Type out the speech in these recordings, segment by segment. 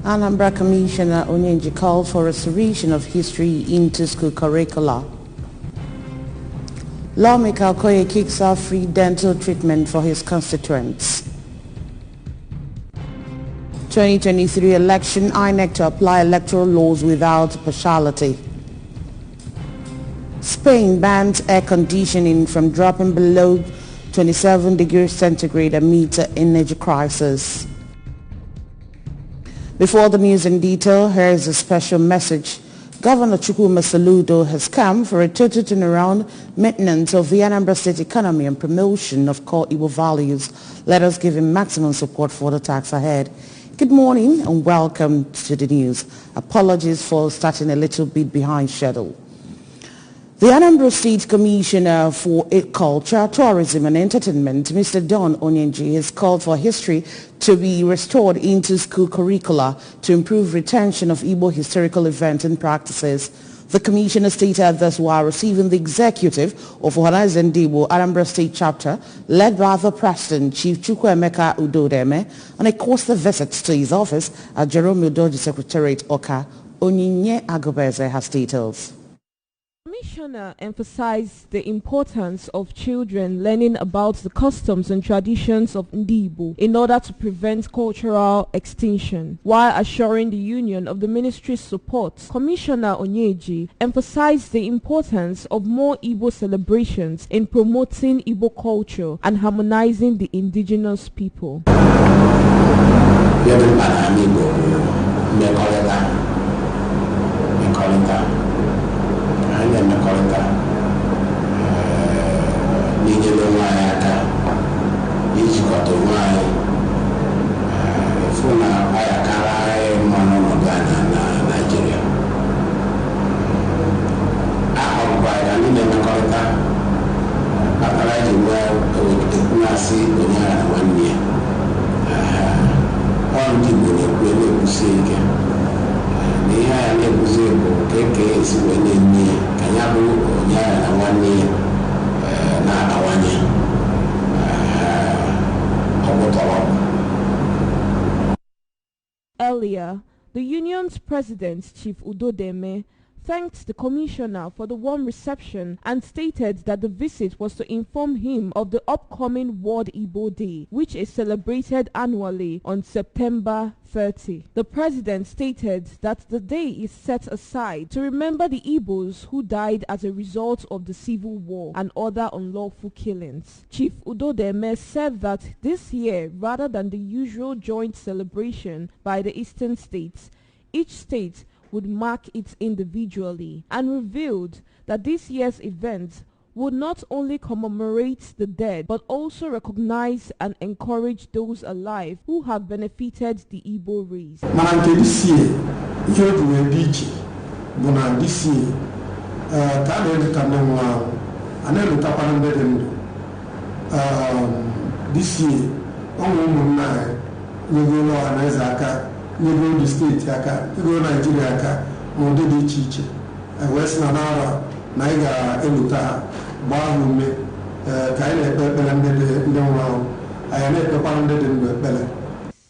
Anambra Commissioner Onyenji called for restoration of history into school curricula. Lawmaker Okoye kicks off free dental treatment for his constituents. 2023 election, INEC to apply electoral laws without partiality. Spain bans air conditioning from dropping below 27 degrees centigrade amid the energy crisis. Before the news in detail, here is a special message. Governor Chukwuma Soludo has come for a total turnaround, maintenance of the Anambra State economy and promotion of core Igbo values. Let us give him maximum support for the task ahead. Good morning and welcome to the news. Apologies for starting a little bit behind schedule. The Anambra State Commissioner for Culture, Tourism and Entertainment, Mr. Don Onyenji, has called for history to be restored into school curricula to improve retention of Igbo historical events and practices. The Commissioner stated this while receiving the executive of Ohanaeze Ndigbo Anambra State Chapter, led by the President, Chief Chukwuemeka Udodeme, on a coastal visit to his office at Jerome Udoji Secretariat, Oka. Onyinye Agubeze has details. The Commissioner emphasized the importance of children learning about the customs and traditions of Ndigbo in order to prevent cultural extinction. While assuring the union of the ministry's support, Commissioner Onyenji emphasized the importance of more Igbo celebrations in promoting Igbo culture and harmonizing the indigenous people. Anya mekọrịta n'inyere onwe anyị aka ijikọta onwe anyị efu na anyị akara anyị mma n'ọnọdụ anyị na Naịjirịa. Ahọrọkwa anyị ka ndị na-emekọrịta kpatara ji nwee ekwumasị onye agha na nwanne ya. Ọrụ ndị Igbo na-ekwu na-ekwusi ike. Ihe anyị na-ekwuzi bụ ka esi wee na-enye ka ya bụ onye agha na nwanne ya na-abawanye ọgwụtọrọ. Earlier, the union's president, Chief Udodeme, thanked the commissioner for the warm reception and stated that the visit was to inform him of the upcoming World Igbo Day, which is celebrated annually on September 30. The president stated that the day is set aside to remember the Igbos who died as a result of the civil war and other unlawful killings. Chief Udodeme said that this year, rather than the usual joint celebration by the eastern states, each state would mark it individually, and revealed that this year's event would not only commemorate the dead but also recognize and encourage those alive who have benefited the Igbo race. This year, this year, Igbo the state aka Igbo Nigeria aka n'ụdị dị iche iche wee na n'ara na anyị ga-eluta gbaa ume ka anyị na-ekpe ekpere ndị nwụrụ anwụ anyị na-ekpekwara ndị dị ndụ ekpere.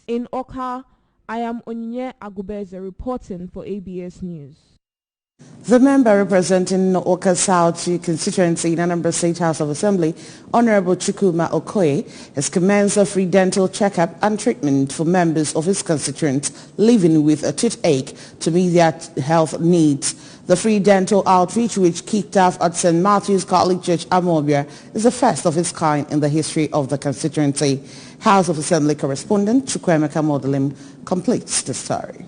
In Oka, I am Onyinye Agubeze reporting for ABS News. The member representing Oka South constituency in Anambra State House of Assembly, Honorable Chukwuma Okoye, has commenced a free dental checkup and treatment for members of his constituents living with a toothache to meet their health needs. The free dental outreach, which kicked off at St. Matthew's Catholic Church, Amobia, is the first of its kind in the history of the constituency. House of Assembly correspondent Chukwemeka Modelim completes the story.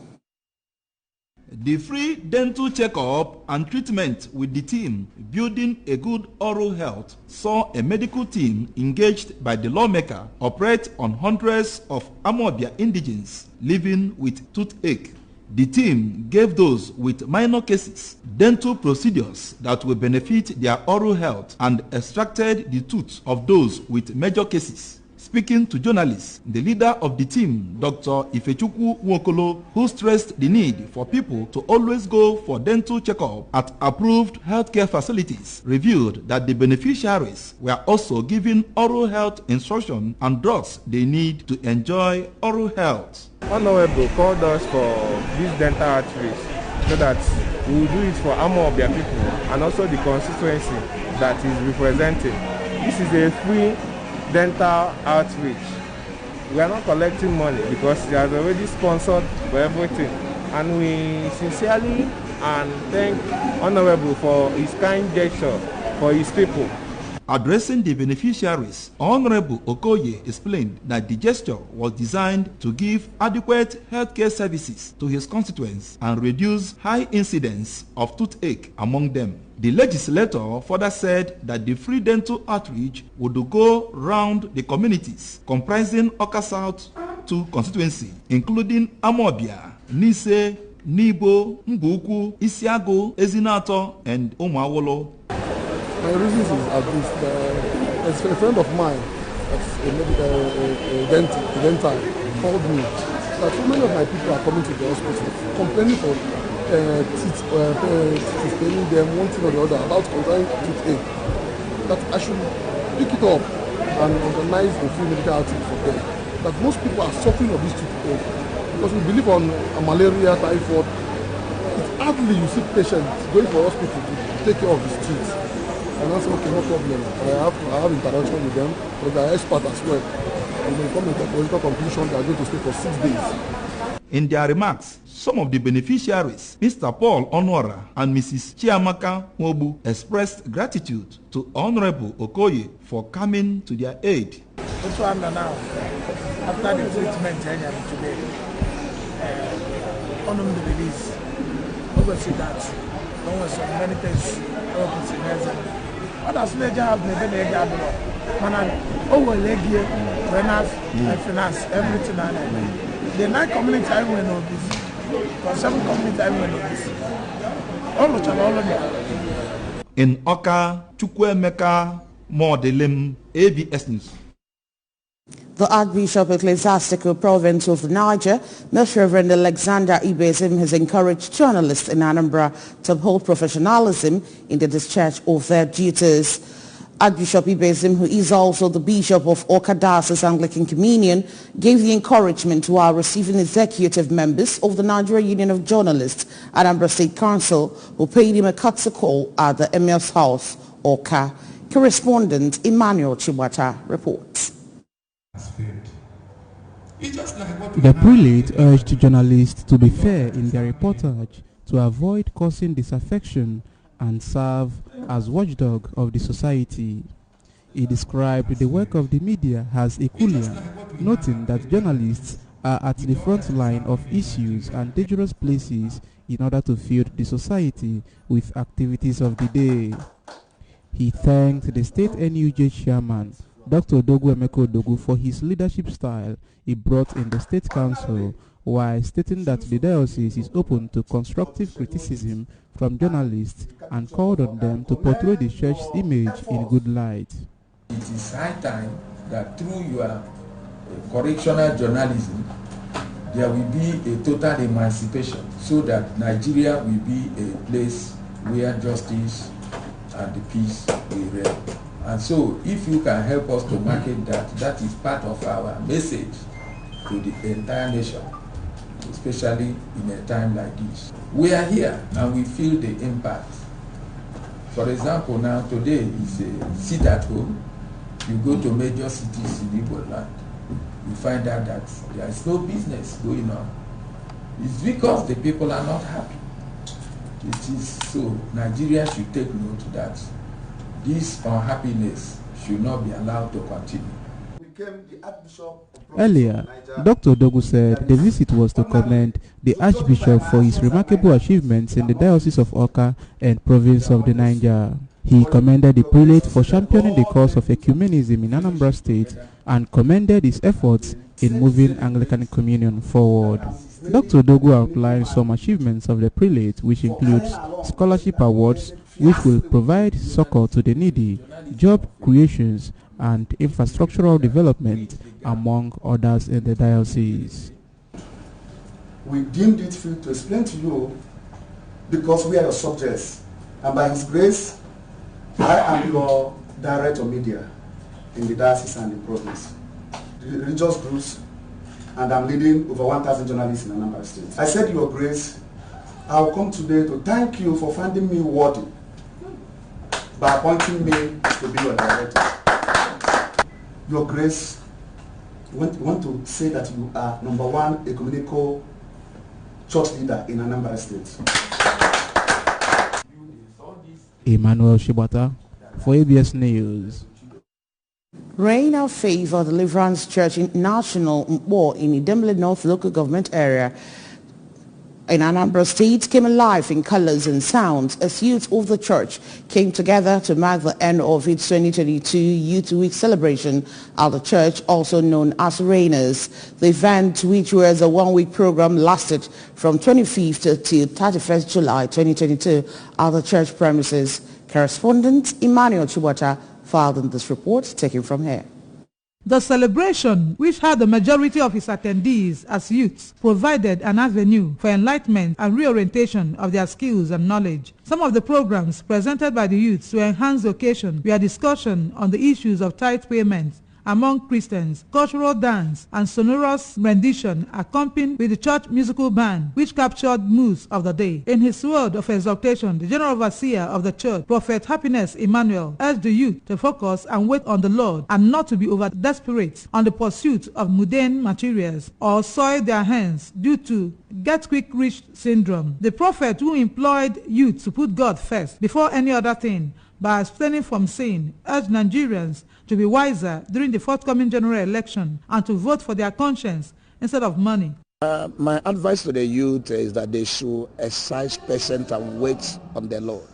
The free dental checkup and treatment with the team Building a Good Oral Health saw a medical team engaged by the lawmaker operate on hundreds of Amobia indigents living with toothache. The team gave those with minor cases dental procedures that will benefit their oral health and extracted the tooth of those with major cases. Speaking to journalists, the leader of the team, Dr. Ifechukwu Nwokolo, who stressed the need for people to always go for dental checkup at approved healthcare facilities, revealed that the beneficiaries were also given oral health instruction and drugs they need to enjoy oral health. Honorable called us for this dental outreach so that we will do it for Amobia people and also the constituency that is represented. This is a free dental outreach. We are not collecting money because he has already sponsored for everything. And we sincerely and thank Honorable for his kind gesture for his people. Addressing the beneficiaries, Honorable Okoye explained that the gesture was designed to give adequate healthcare services to his constituents and reduce high incidence of toothache among them. The legislator further said that the free dental outreach would go round the communities comprising Awka South 2 constituency, including Amobia, Nise, Nibo, Mbuku, Isiago, Ezinato, and Umuawolo. My reasons is at this. A friend of mine, a dental, called me that so many of my people are coming to the hospital complaining for teeth paining them, one thing or the other, about concerning toothache. That I should pick it up and organize a free medical outreach for them. That most people are suffering of this toothache because we believe on malaria, typhoid. It's hardly you see patients going for hospital to take care of his teeth. And I said, okay, no problem. I have interaction with them, but they are experts as well. And when we come to a political conclusion, they are going to stay for 6 days. In their remarks, some of the beneficiaries, Mr. Paul Onwara and Mrs. Chiamaka Mobu, expressed gratitude to Honorable Okoye for coming to their aid. What's one now? After the treatment today, on the release, obviously that one was some many things. Others may have never made that man over leg here, finance, everything. The night community I went on this, for 7 community I went on this. All of them. In Awka, Chukwuemeka Modelim, ABS News. The Archbishop Ecclesiastical Province of the Niger, Most Reverend Alexander Ibezim, has encouraged journalists in Anambra to uphold professionalism in the discharge of their duties. Archbishop Ibezim, who is also the Bishop of Awka Diocese Anglican Communion, gave the encouragement while receiving executive members of the Nigeria Union of Journalists, Anambra State Council, who paid him a courtesy call at the Emir's House, Awka. Correspondent Emmanuel Chibata reports. The prelate urged journalists to be fair in their reportage to avoid causing disaffection and serve as watchdog of the society. He described the work of the media as equulean, noting that journalists are at the front line of issues and dangerous places in order to fill the society with activities of the day. He thanked the state NUJ chairman, Dr. Dogu Emeko Dogu, for his leadership style he brought in the State Council, while stating that the diocese is open to constructive criticism from journalists and called on them to portray the church's image in good light. It is high time that through your correctional journalism, there will be a total emancipation so that Nigeria will be a place where justice and the peace will reign. And so if you can help us to market that, that is part of our message to the entire nation, especially in a time like this. We are here and we feel the impact. For example, now today is a sit at home. You go to major cities in Igbo land, you find out that there is no business going on. It's because the people are not happy. It is so. Nigeria should take note that this unhappiness should not be allowed to continue. Earlier, Dr. Dogu said the visit was to commend the Archbishop for his remarkable achievements in the Diocese of Awka and Province of the Niger. He commended the prelate for championing the cause of ecumenism in Anambra State and commended his efforts in moving Anglican Communion forward. Dr. Dogu outlined some achievements of the prelate, which includes scholarship awards, which will provide succor to the needy, job creations, and infrastructural development, among others in the diocese. We deemed it fit to explain to you because we are your subjects, and by His grace, I am your director of media in the diocese and the province. The religious groups and I'm leading over 1,000 journalists in Anambra State. I said, Your Grace, I will come today to thank you for finding me worthy by appointing me to be your director. Your Grace, I want to say that you are #1 ecumenical church leader in Anambra State. Emmanuel Shibata for ABS News. Reign of Favor Deliverance Church International in Idemili North Local Government Area in Anambra State came alive in colors and sounds as youth of the church came together to mark the end of its 2022 Youth Week celebration at the church, also known as Reigners. The event, which was a one-week program, lasted from 25th to 31st July 2022 at the church premises. Correspondent Emmanuel Chibata filed in this report, taken from here. The celebration, which had the majority of its attendees as youths, provided an avenue for enlightenment and reorientation of their skills and knowledge. Some of the programs presented by the youths to enhance the occasion were discussion on the issues of tithe payments among Christians, cultural dance, and sonorous rendition accompanied with the church musical band, which captured moods of the day. In his word of exhortation, the General Overseer of the church, Prophet Happiness Emmanuel, urged the youth to focus and wait on the Lord and not to be over-desperate on the pursuit of mundane materials or soil their hands due to get-quick-rich syndrome. The prophet, who employed youth to put God first before any other thing, by abstaining from sin, urged Nigerians to be wiser during the forthcoming general election and to vote for their conscience instead of money. My advice to the youth is that they should exercise patience and wait on the Lord.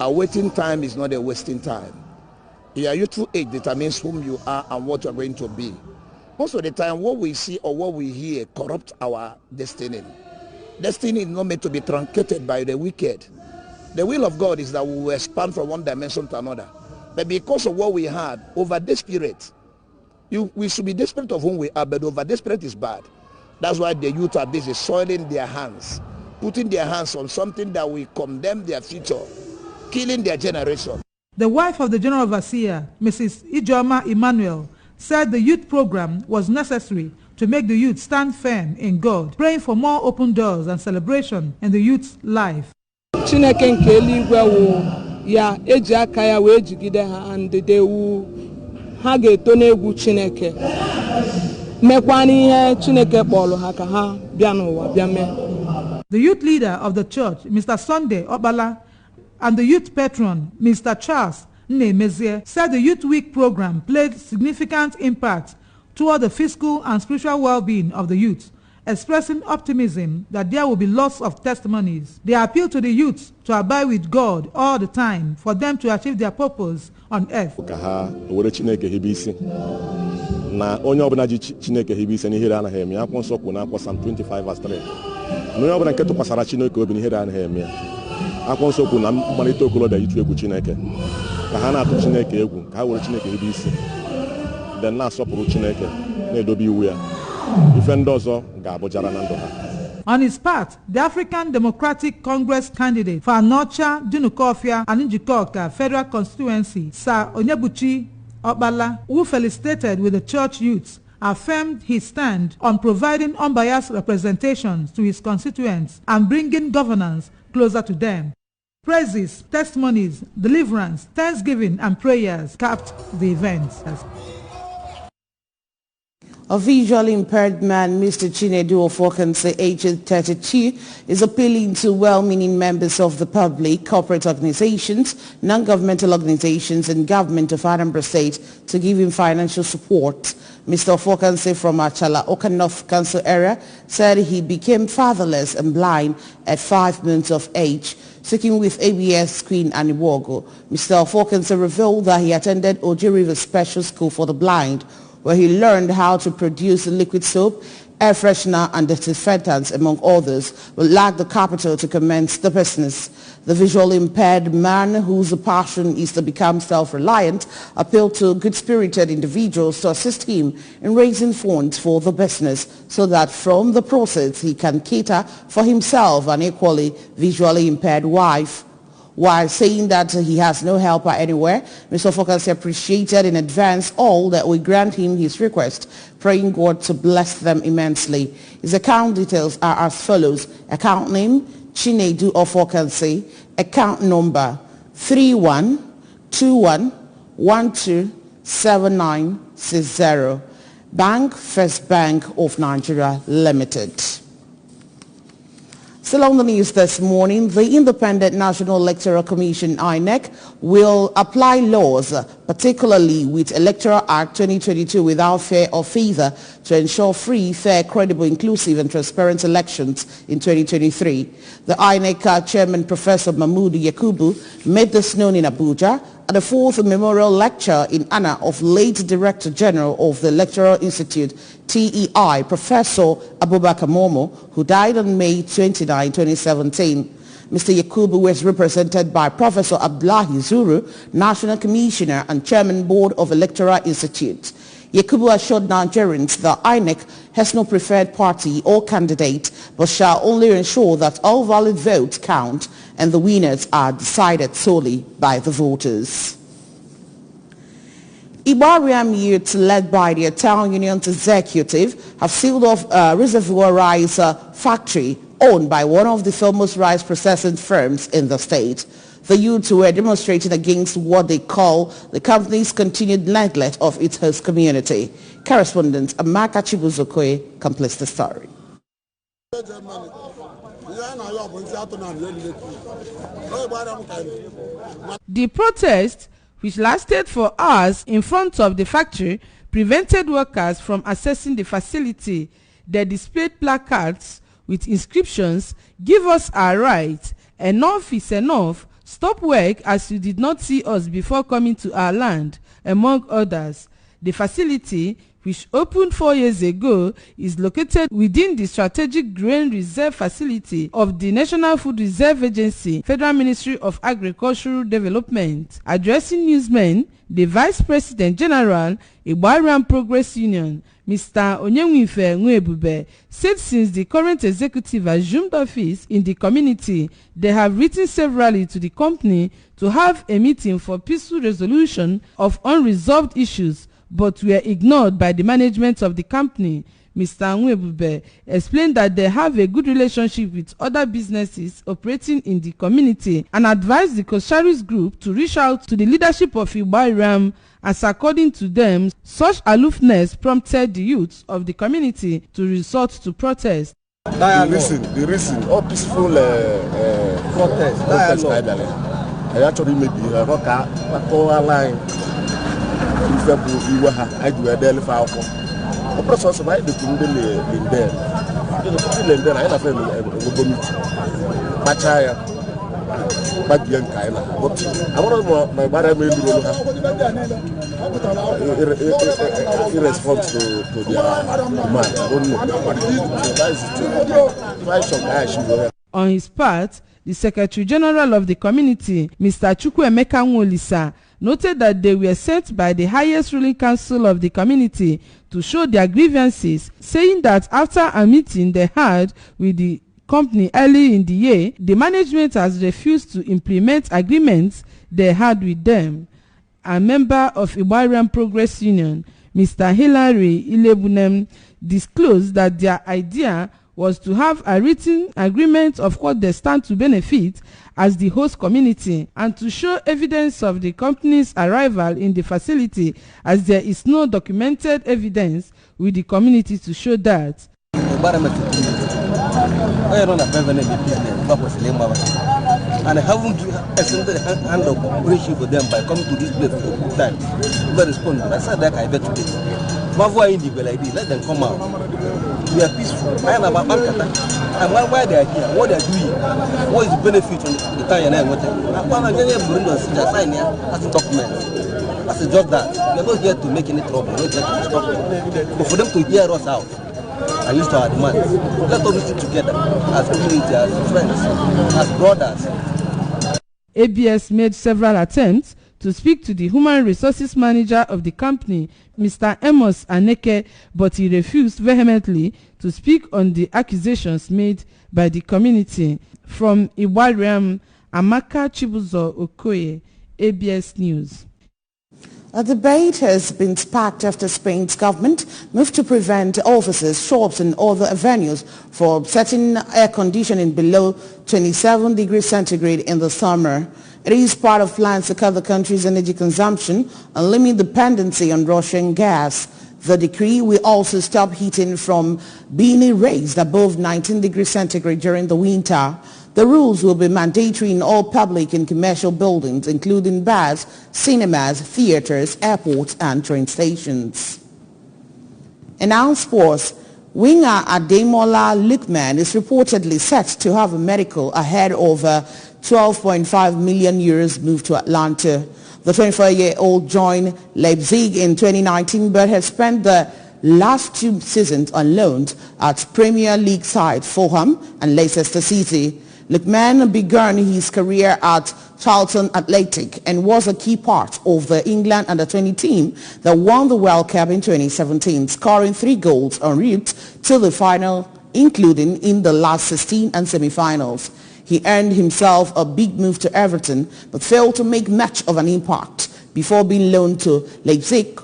A waiting time is not a wasting time. Your youthful age determines whom you are and what you are going to be. Most of the time, what we see or what we hear corrupt our destiny. Destiny is not meant to be truncated by the wicked. The will of God is that we will expand from one dimension to another. But because of what we had over this period, we should be desperate of whom we are, but over this period is bad. That's why the youth are busy soiling their hands, putting their hands on something that will condemn their future, killing their generation. The wife of the General Overseer, Mrs. Ijoma Emmanuel, said the youth program was necessary to make the youth stand firm in God, praying for more open doors and celebration in the youth's life. Chineke nke eluigwe wụ ya eji aka ya wee jigide ha ndede wu ha ga-eto n'egwu Chineke mekwana ihe Chineke kpọrọ ha ka ha bịa n'ụwa bịa mee. The youth leader of the church, Mr. Sunday Obala, and the youth patron, Mr. Charles Nnemezie, said the Youth Week program played significant impact toward the physical and spiritual well-being of the youth, expressing optimism that there will be lots of testimonies. They appeal to the youth to abide with God all the time for them to achieve their purpose on earth. Na onye ọbụla ji Chineke hibe ise n'ihere anaghị eme ya. Akwụkwọ nsọ kwuru na Psalm 25 verse 3 na onye ọbụla nke tụkwasara Chineke obi n'ihere anaghị eme ya. Akwụkwọ nsọ kwuru na mmalite okolobịa ịtụ egwu Chineke ka ha na-atụ Chineke egwu, ka ha were Chineke hibe isi, then na-asọpụrụ Chineke na-edobe iwu ya. Ife ndị ọzọ ga-abụjara na ndụ ha. On his part, the African Democratic Congress candidate for Anocha, Dunukofia, and Njikoka Federal Constituency, Sir Onyebuchi Obala, who felicitated with the church youths, affirmed his stand on providing unbiased representations to his constituents and bringing governance closer to them. Praises, testimonies, deliverance, thanksgiving, and prayers capped the event. A visually impaired man, Mr. Chinedu Ofokanse, aged 32, is appealing to well-meaning members of the public, corporate organizations, non-governmental organizations, and government of Anambra State to give him financial support. Mr. Ofokanse from Achala, Oka North Council area, said he became fatherless and blind at 5 months of age. Speaking with ABS Queen Aniwogo, Mr. Ofokanse revealed that he attended Oji River Special School for the Blind, where he learned how to produce liquid soap, air freshener, and disinfectants, among others, but lacked the capital to commence the business. The visually impaired man, whose passion is to become self-reliant, appealed to good-spirited individuals to assist him in raising funds for the business so that from the process he can cater for himself and equally visually impaired wife. While saying that he has no helper anywhere, Mr. Ofokansi appreciated in advance all that we grant him his request, praying God to bless them immensely. His account details are as follows. Account name, Chinedu Ofokansi. Account number, 3121127960. Bank, First Bank of Nigeria Limited. Still on the news this morning, the Independent National Electoral Commission, INEC, will apply laws, particularly with Electoral Act 2022 without fear or favor, to ensure free, fair, credible, inclusive and transparent elections in 2023. The INEC chairman, Professor Mahmood Yakubu, made this known in Abuja at the 4th memorial lecture in honor of late Director General of the Electoral Institute, TEI, Professor Abubakar Momo, who died on May 29, 2017. Mr. Yakubu was represented by Professor Abdullahi Zuru, National Commissioner and Chairman Board of Electoral Institute. Yakubu assured Nigerians that INEC has no preferred party or candidate, but shall only ensure that all valid votes count and the winners are decided solely by the voters. Ibariam youths led by the Town Union's executive have sealed off a reservoir rice factory owned by one of the foremost rice processing firms in the state. The youths were demonstrating against what they call the company's continued neglect of its host community. Correspondent Amaka Chibuzokwe completes the story. The protest, which lasted for hours in front of the factory, prevented workers from accessing the facility. They displayed placards with inscriptions, "Give us our right," "Enough is enough," "Stop work as you did not see us before coming to our land," among others. The facility, which opened 4 years ago, is located within the Strategic Grain Reserve Facility of the National Food Reserve Agency, Federal Ministry of Agricultural Development. Addressing newsmen, the Vice President General, Ibariam Progress Union, Mr. Onyenwife Nwebube, said since the current executive assumed office in the community, they have written severally to the company to have a meeting for peaceful resolution of unresolved issues, but were ignored by the management of the company. Mr. Nwebube explained that they have a good relationship with other businesses operating in the community and advised the Kosharis Group to reach out to the leadership of Ibariam, as according to them, such aloofness prompted the youth of the community to resort to protest. The reason, all peaceful protest. I actually made the line. I do a daily file for the process of the Kundale in there. I have a friend Machaya, but young Kaila. I want my brother in response to the man. I don't know. On his part, the Secretary General of the community, Mr. Chukwuemeka Nwolisa, noted that they were sent by the highest ruling council of the community to show their grievances, saying that after a meeting they had with the company early in the year, the management has refused to implement agreements they had with them. A member of Ibariam Progress Union, Mr. Hilary Ilebunem, disclosed that their idea was to have a written agreement of what they stand to benefit as the host community and to show evidence of the company's arrival in the facility, as there is no documented evidence with the community to show that. And I haven't extended a hand of operation for them by coming to this place for a good time. But respond, I said that I bet today. Let them come out. We are peaceful. I am about Bankata. And why they are here, what they are doing, what is the benefit of the time and everything. I'm going to sign here as a document. As a job that we are not here to make any trouble, we're not here to stop them. But for them to hear us out and use our demands, let us sit together as community, as friends, as brothers. ABS made several attempts to speak to the human resources manager of the company, Mr. Amos Aneke, but he refused vehemently to speak on the accusations made by the community. From Ibariam, Amaka Chibuzo Okoye, ABS News. A debate has been sparked after Spain's government moved to prevent offices, shops and other venues from setting air conditioning below 27 degrees centigrade in the summer. It is part of plans to cut the country's energy consumption and limit dependency on Russian gas. The decree will also stop heating from being raised above 19 degrees centigrade during the winter. The rules will be mandatory in all public and commercial buildings, including bars, cinemas, theaters, airports, and train stations. In our sports, winger Ademola Lookman is reportedly set to have a medical ahead of a 12.5 million euros move to Atlanta. The 24-year-old joined Leipzig in 2019 but has spent the last 2 seasons on loan at Premier League side Fulham and Leicester City. Lookman began his career at Charlton Athletic and was a key part of the England under-20 team that won the World Cup in 2017, scoring 3 goals en route to the final, including in the last 16 and semi-finals. He earned himself a big move to Everton but failed to make much of an impact before being loaned to Leipzig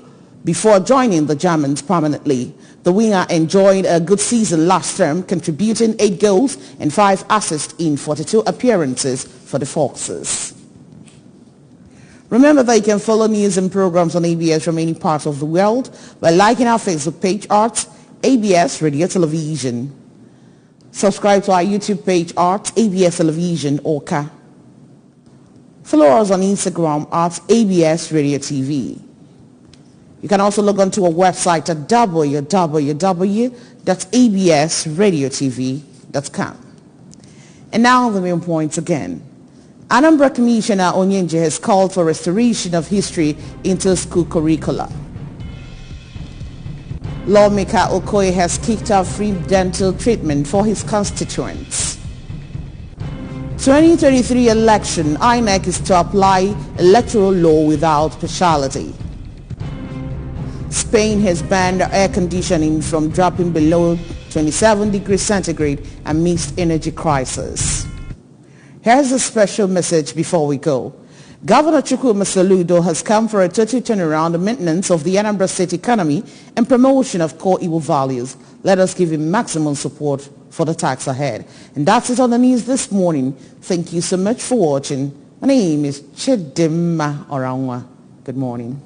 before joining the Germans permanently. The winger enjoyed a good season last term, contributing 8 goals and 5 assists in 42 appearances for the Foxes. Remember that you can follow news and programs on ABS from any part of the world by liking our Facebook page at ABS Radio Television. Subscribe to our YouTube page at ABS Television Oka. Follow us on Instagram at ABS Radio TV. You can also log on to our website at www.absradiotv.com. And now the main points again. Anambra Commissioner Onyenje has called for restoration of history into school curricula. Lawmaker Okoye has kicked off free dental treatment for his constituents. 2023 election, INEC is to apply electoral law without partiality. Spain has banned air conditioning from dropping below 27 degrees centigrade amidst energy crisis. Here's a special message before we go. Governor Chukwuma Soludo has come for a total turnaround in maintenance of the Anambra State economy and promotion of core Igbo values. Let us give him maximum support for the task ahead. And that's it on the news this morning. Thank you so much for watching. My name is Chidimma Oranwa. Good morning.